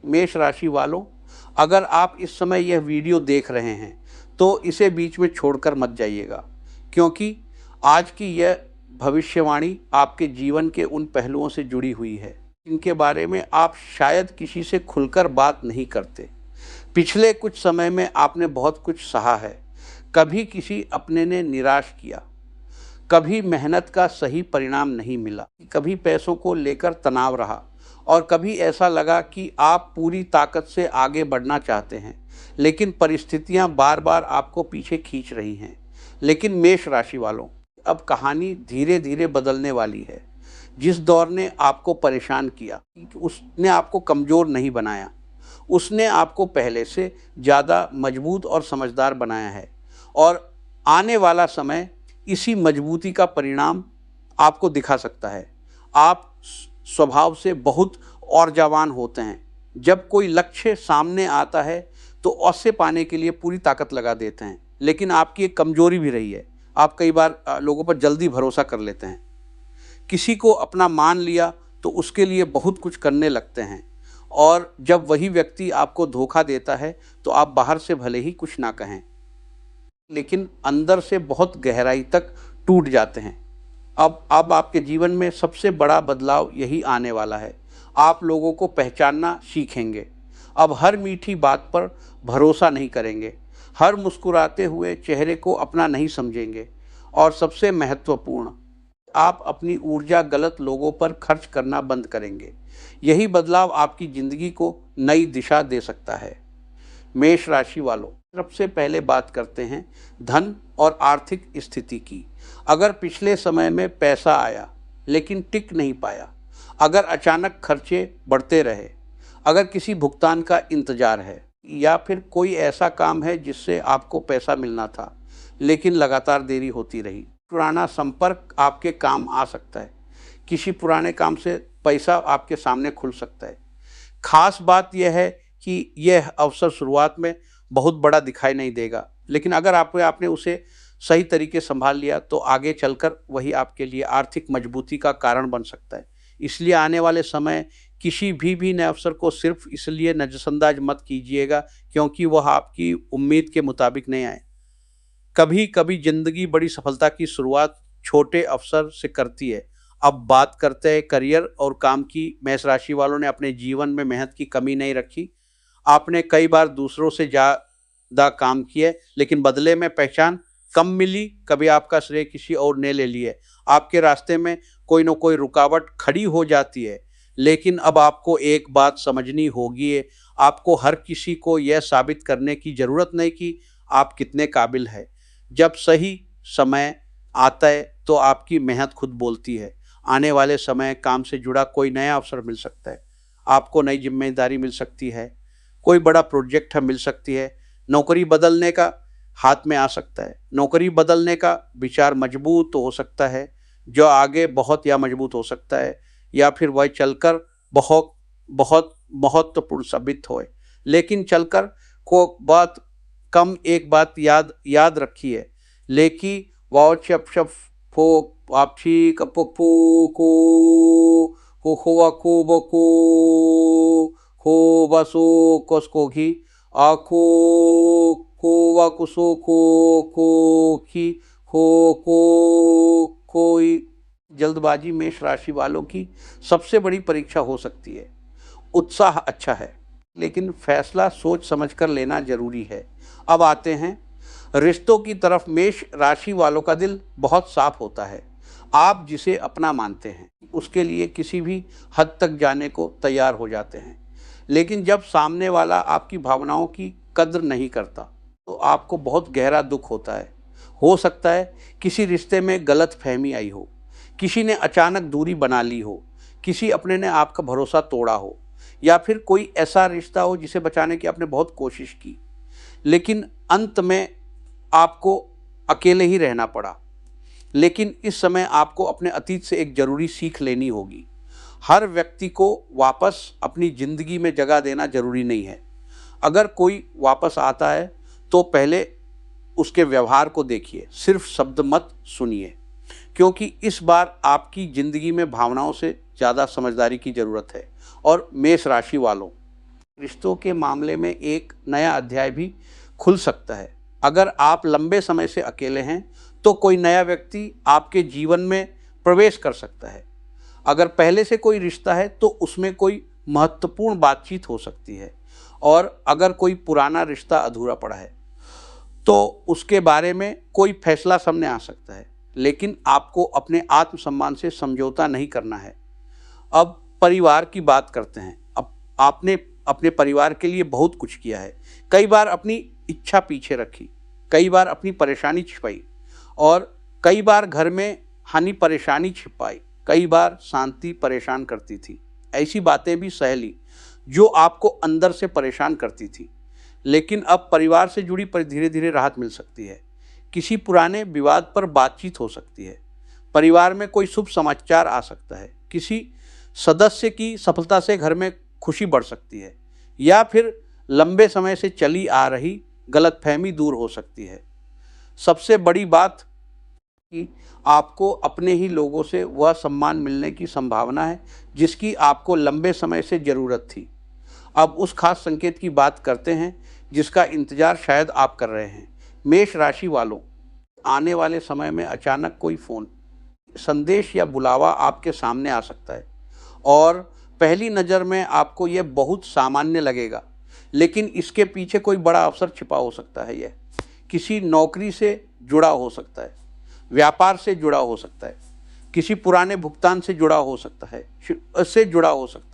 मेष राशि वालों, अगर आप इस समय यह वीडियो देख रहे हैं तो इसे बीच में छोड़कर मत जाइएगा, क्योंकि आज की यह भविष्यवाणी आपके जीवन के उन पहलुओं से जुड़ी हुई है इनके बारे में आप शायद किसी से खुलकर बात नहीं करते। पिछले कुछ समय में आपने बहुत कुछ सहा है। कभी किसी अपने ने निराश किया, कभी मेहनत का सही परिणाम नहीं मिला, कभी पैसों को लेकर तनाव रहा और कभी ऐसा लगा कि आप पूरी ताकत से आगे बढ़ना चाहते हैं, लेकिन परिस्थितियां बार बार आपको पीछे खींच रही हैं। लेकिन मेष राशि वालों, अब कहानी धीरे धीरे बदलने वाली है। जिस दौर ने आपको परेशान किया, उसने आपको कमज़ोर नहीं बनाया, उसने आपको पहले से ज़्यादा मजबूत और समझदार बनाया है। और आने वाला समय इसी मजबूती का परिणाम आपको दिखा सकता है। आप स्वभाव से बहुत ऊर्जावान होते हैं। जब कोई लक्ष्य सामने आता है तो उसे पाने के लिए पूरी ताकत लगा देते हैं, लेकिन आपकी एक कमजोरी भी रही है, आप कई बार लोगों पर जल्दी भरोसा कर लेते हैं। किसी को अपना मान लिया तो उसके लिए बहुत कुछ करने लगते हैं, और जब वही व्यक्ति आपको धोखा देता है तो आप बाहर से भले ही कुछ ना कहें, लेकिन अंदर से बहुत गहराई तक टूट जाते हैं। अब आपके जीवन में सबसे बड़ा बदलाव यही आने वाला है। आप लोगों को पहचानना सीखेंगे। अब हर मीठी बात पर भरोसा नहीं करेंगे, हर मुस्कुराते हुए चेहरे को अपना नहीं समझेंगे, और सबसे महत्वपूर्ण, आप अपनी ऊर्जा गलत लोगों पर खर्च करना बंद करेंगे। यही बदलाव आपकी ज़िंदगी को नई दिशा दे सकता है। मेष राशि वालों, सबसे पहले बात करते हैं धन और आर्थिक स्थिति की। अगर पिछले समय में पैसा आया लेकिन टिक नहीं पाया, अगर अचानक खर्चे बढ़ते रहे, अगर किसी भुगतान का इंतजार है, या फिर कोई ऐसा काम है जिससे आपको पैसा मिलना था लेकिन लगातार देरी होती रही, पुराना संपर्क आपके काम आ सकता है। किसी पुराने काम से पैसा आपके सामने खुल सकता है। खास बात यह है कि यह अवसर शुरुआत में बहुत बड़ा दिखाई नहीं देगा, लेकिन अगर आपने उसे सही तरीके संभाल लिया तो आगे चलकर वही आपके लिए आर्थिक मजबूती का कारण बन सकता है। इसलिए आने वाले समय किसी भी नए अवसर को सिर्फ इसलिए नज़रअंदाज मत कीजिएगा क्योंकि वह आपकी उम्मीद के मुताबिक नहीं आए। कभी कभी जिंदगी बड़ी सफलता की शुरुआत छोटे अवसर से करती है। अब बात करते हैं करियर और काम की। मेष राशि वालों ने अपने जीवन में मेहनत की कमी नहीं रखी। आपने कई बार दूसरों से ज़्यादा काम किए, लेकिन बदले में पहचान कम मिली। कभी आपका श्रेय किसी और ने ले लिए। आपके रास्ते में कोई न कोई रुकावट खड़ी हो जाती है, लेकिन अब आपको एक बात समझनी होगी, आपको हर किसी को यह साबित करने की ज़रूरत नहीं कि आप कितने काबिल हैं। जब सही समय आता है तो आपकी मेहनत खुद बोलती है। आने वाले समय काम से जुड़ा कोई नया अवसर मिल सकता है, आपको नई जिम्मेदारी मिल सकती है, कोई बड़ा प्रोजेक्ट मिल सकती है, नौकरी बदलने का हाथ में आ सकता है। नौकरी बदलने का विचार मजबूत हो सकता है, जो आगे बहुत या मजबूत हो सकता है, या फिर वह चलकर बहुत बहुत महत्वपूर्ण साबित होए। लेकिन चलकर को बात कम, एक बात याद रखिए, लेकिन वाओ चप चप फो आपसी कपपू को खोवा को बको खो बसो कोसको घी आखो कोवा कुसो को खी को कोई। जल्दबाजी मेष राशि वालों की सबसे बड़ी परीक्षा हो सकती है। उत्साह अच्छा है, लेकिन फैसला सोच समझकर लेना जरूरी है। अब आते हैं रिश्तों की तरफ। मेष राशि वालों का दिल बहुत साफ होता है। आप जिसे अपना मानते हैं उसके लिए किसी भी हद तक जाने को तैयार हो जाते हैं, लेकिन जब सामने वाला आपकी भावनाओं की कद्र नहीं करता तो आपको बहुत गहरा दुख होता है। हो सकता है किसी रिश्ते में गलत फहमी आई हो, किसी ने अचानक दूरी बना ली हो, किसी अपने ने आपका भरोसा तोड़ा हो, या फिर कोई ऐसा रिश्ता हो जिसे बचाने की आपने बहुत कोशिश की, लेकिन अंत में आपको अकेले ही रहना पड़ा। लेकिन इस समय आपको अपने अतीत से एक ज़रूरी सीख लेनी होगी। हर व्यक्ति को वापस अपनी ज़िंदगी में जगह देना ज़रूरी नहीं है। अगर कोई वापस आता है तो पहले उसके व्यवहार को देखिए, सिर्फ शब्द मत सुनिए, क्योंकि इस बार आपकी ज़िंदगी में भावनाओं से ज़्यादा समझदारी की ज़रूरत है। और मेष राशि वालों, रिश्तों के मामले में एक नया अध्याय भी खुल सकता है। अगर आप लंबे समय से अकेले हैं तो कोई नया व्यक्ति आपके जीवन में प्रवेश कर सकता है। अगर पहले से कोई रिश्ता है तो उसमें कोई महत्वपूर्ण बातचीत हो सकती है, और अगर कोई पुराना रिश्ता अधूरा पड़ा है तो उसके बारे में कोई फैसला सामने आ सकता है। लेकिन आपको अपने आत्मसम्मान से समझौता नहीं करना है। अब परिवार की बात करते हैं। अब आपने अपने परिवार के लिए बहुत कुछ किया है। कई बार अपनी इच्छा पीछे रखी, कई बार अपनी परेशानी छिपाई, और कई बार घर में हानि परेशानी छिपाई, कई बार शांति परेशान करती थी। ऐसी बातें भी सह ली जो आपको अंदर से परेशान करती थी। लेकिन अब परिवार से जुड़ी पर धीरे धीरे राहत मिल सकती है। किसी पुराने विवाद पर बातचीत हो सकती है। परिवार में कोई शुभ समाचार आ सकता है। किसी सदस्य की सफलता से घर में खुशी बढ़ सकती है, या फिर लंबे समय से चली आ रही गलतफहमी दूर हो सकती है। सबसे बड़ी बात कि आपको अपने ही लोगों से वह सम्मान मिलने की संभावना है जिसकी आपको लंबे समय से ज़रूरत थी। अब उस खास संकेत की बात करते हैं जिसका इंतजार शायद आप कर रहे हैं। मेष राशि वालों, आने वाले समय में अचानक कोई फ़ोन, संदेश या बुलावा आपके सामने आ सकता है, और पहली नज़र में आपको यह बहुत सामान्य लगेगा, लेकिन इसके पीछे कोई बड़ा अवसर छिपा हो सकता है। यह किसी नौकरी से जुड़ा हो सकता है, व्यापार से जुड़ा हो सकता है, किसी पुराने भुगतान से जुड़ा हो सकता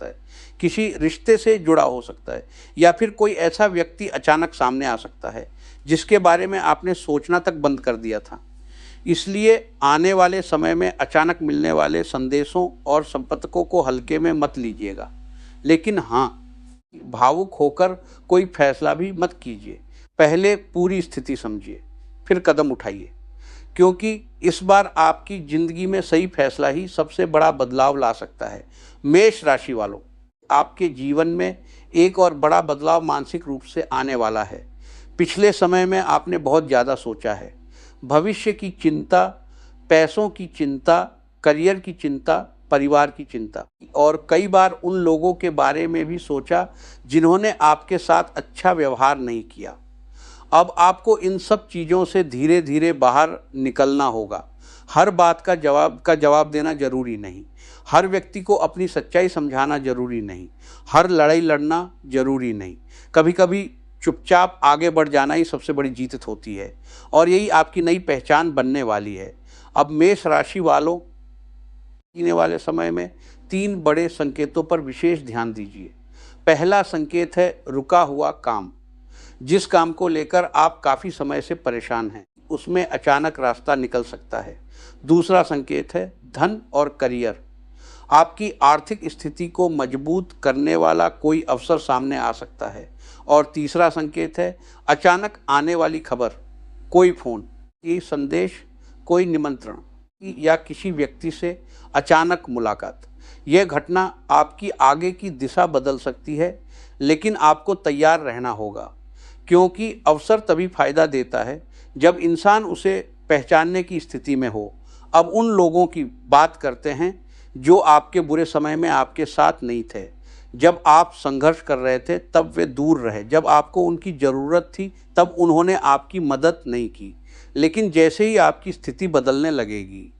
है, किसी रिश्ते से जुड़ा हो सकता है, या फिर कोई ऐसा व्यक्ति अचानक सामने आ सकता है जिसके बारे में आपने सोचना तक बंद कर दिया था। इसलिए आने वाले समय में अचानक मिलने वाले संदेशों और संपर्कों को हल्के में मत लीजिएगा। लेकिन हाँ, भावुक होकर कोई फैसला भी मत कीजिए। पहले पूरी स्थिति समझिए, फिर कदम उठाइए, क्योंकि इस बार आपकी ज़िंदगी में सही फैसला ही सबसे बड़ा बदलाव ला सकता है। मेष राशि वालों, आपके जीवन में एक और बड़ा बदलाव मानसिक रूप से आने वाला है। पिछले समय में आपने बहुत ज़्यादा सोचा है। भविष्य की चिंता, पैसों की चिंता, करियर की चिंता, परिवार की चिंता, और कई बार उन लोगों के बारे में भी सोचा जिन्होंने आपके साथ अच्छा व्यवहार नहीं किया। अब आपको इन सब चीज़ों से धीरे धीरे बाहर निकलना होगा। हर बात का जवाब देना जरूरी नहीं, हर व्यक्ति को अपनी सच्चाई समझाना जरूरी नहीं, हर लड़ाई लड़ना जरूरी नहीं। कभी कभी चुपचाप आगे बढ़ जाना ही सबसे बड़ी जीत होती है, और यही आपकी नई पहचान बनने वाली है। अब मेष राशि वालों, आने वाले समय में 3 बड़े संकेतों पर विशेष ध्यान दीजिए। पहला संकेत है रुका हुआ काम। जिस काम को लेकर आप काफ़ी समय से परेशान हैं, उसमें अचानक रास्ता निकल सकता है। दूसरा संकेत है धन और करियर। आपकी आर्थिक स्थिति को मजबूत करने वाला कोई अवसर सामने आ सकता है। और तीसरा संकेत है अचानक आने वाली खबर, कोई फ़ोन, कोई संदेश, कोई निमंत्रण, या किसी व्यक्ति से अचानक मुलाकात। यह घटना आपकी आगे की दिशा बदल सकती है, लेकिन आपको तैयार रहना होगा, क्योंकि अवसर तभी फ़ायदा देता है जब इंसान उसे पहचानने की स्थिति में हो। अब उन लोगों की बात करते हैं जो आपके बुरे समय में आपके साथ नहीं थे। जब आप संघर्ष कर रहे थे तब वे दूर रहे। जब आपको उनकी ज़रूरत थी तब उन्होंने आपकी मदद नहीं की। लेकिन जैसे ही आपकी स्थिति बदलने लगेगी,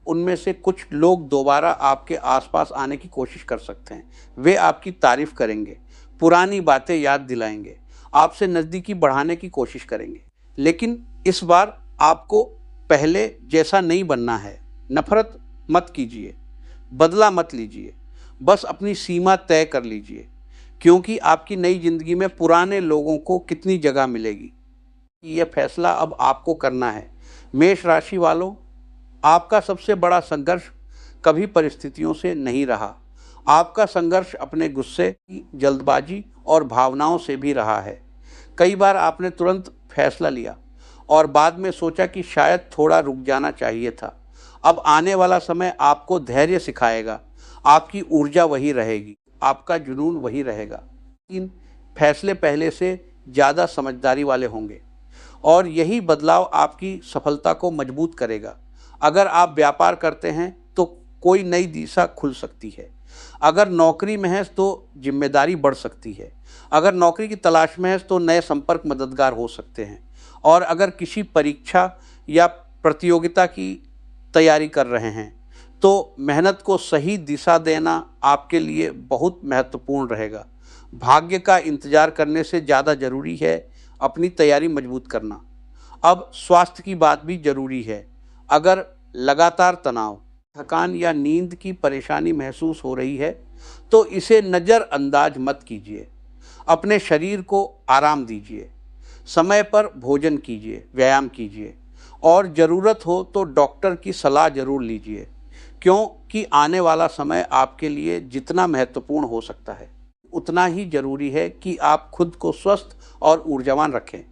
उनमें से कुछ लोग दोबारा आपके आसपास आने की कोशिश कर सकते हैं। वे आपकी तारीफ़ करेंगे, पुरानी बातें याद दिलाएंगे, आपसे नज़दीकी बढ़ाने की कोशिश करेंगे। लेकिन इस बार आपको पहले जैसा नहीं बनना है। नफरत मत कीजिए, बदला मत लीजिए, बस अपनी सीमा तय कर लीजिए, क्योंकि आपकी नई ज़िंदगी में पुराने लोगों को कितनी जगह मिलेगी, यह फैसला अब आपको करना है। मेष राशि वालों, आपका सबसे बड़ा संघर्ष कभी परिस्थितियों से नहीं रहा। आपका संघर्ष अपने गुस्से, जल्दबाजी और भावनाओं से भी रहा है। कई बार आपने तुरंत फैसला लिया और बाद में सोचा कि शायद थोड़ा रुक जाना चाहिए था। अब आने वाला समय आपको धैर्य सिखाएगा। आपकी ऊर्जा वही रहेगी, आपका जुनून वही रहेगा। इन फैसले पहले से ज़्यादा समझदारी वाले होंगे, और यही बदलाव आपकी सफलता को मजबूत करेगा। अगर आप व्यापार करते हैं तो कोई नई दिशा खुल सकती है। अगर नौकरी में है तो जिम्मेदारी बढ़ सकती है। अगर नौकरी की तलाश में है तो नए संपर्क मददगार हो सकते हैं। और अगर किसी परीक्षा या प्रतियोगिता की तैयारी कर रहे हैं तो मेहनत को सही दिशा देना आपके लिए बहुत महत्वपूर्ण रहेगा। भाग्य का इंतजार करने से ज़्यादा ज़रूरी है अपनी तैयारी मजबूत करना। अब स्वास्थ्य की बात भी ज़रूरी है। अगर लगातार तनाव, थकान या नींद की परेशानी महसूस हो रही है तो इसे नज़रअंदाज मत कीजिए। अपने शरीर को आराम दीजिए, समय पर भोजन कीजिए, व्यायाम कीजिए और ज़रूरत हो तो डॉक्टर की सलाह ज़रूर लीजिए, क्योंकि आने वाला समय आपके लिए जितना महत्वपूर्ण हो सकता है उतना ही ज़रूरी है कि आप खुद को स्वस्थ और ऊर्जावान रखें।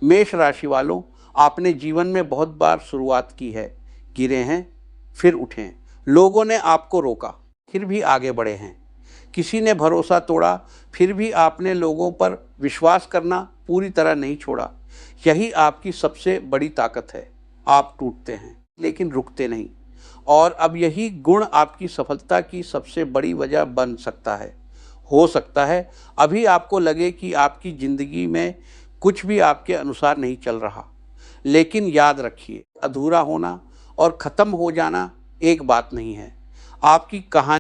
मेष राशि वालों, आपने जीवन में बहुत बार शुरुआत की है, गिरे हैं, फिर उठे हैं। लोगों ने आपको रोका, फिर भी आगे बढ़े हैं। किसी ने भरोसा तोड़ा, फिर भी आपने लोगों पर विश्वास करना पूरी तरह नहीं छोड़ा। यही आपकी सबसे बड़ी ताकत है। आप टूटते हैं लेकिन रुकते नहीं, और अब यही गुण आपकी सफलता की सबसे बड़ी वजह बन सकता है। हो सकता है अभी आपको लगे कि आपकी ज़िंदगी में कुछ भी आपके अनुसार नहीं चल रहा, लेकिन याद रखिए, अधूरा होना और ख़त्म हो जाना एक बात नहीं है। आपकी कहानी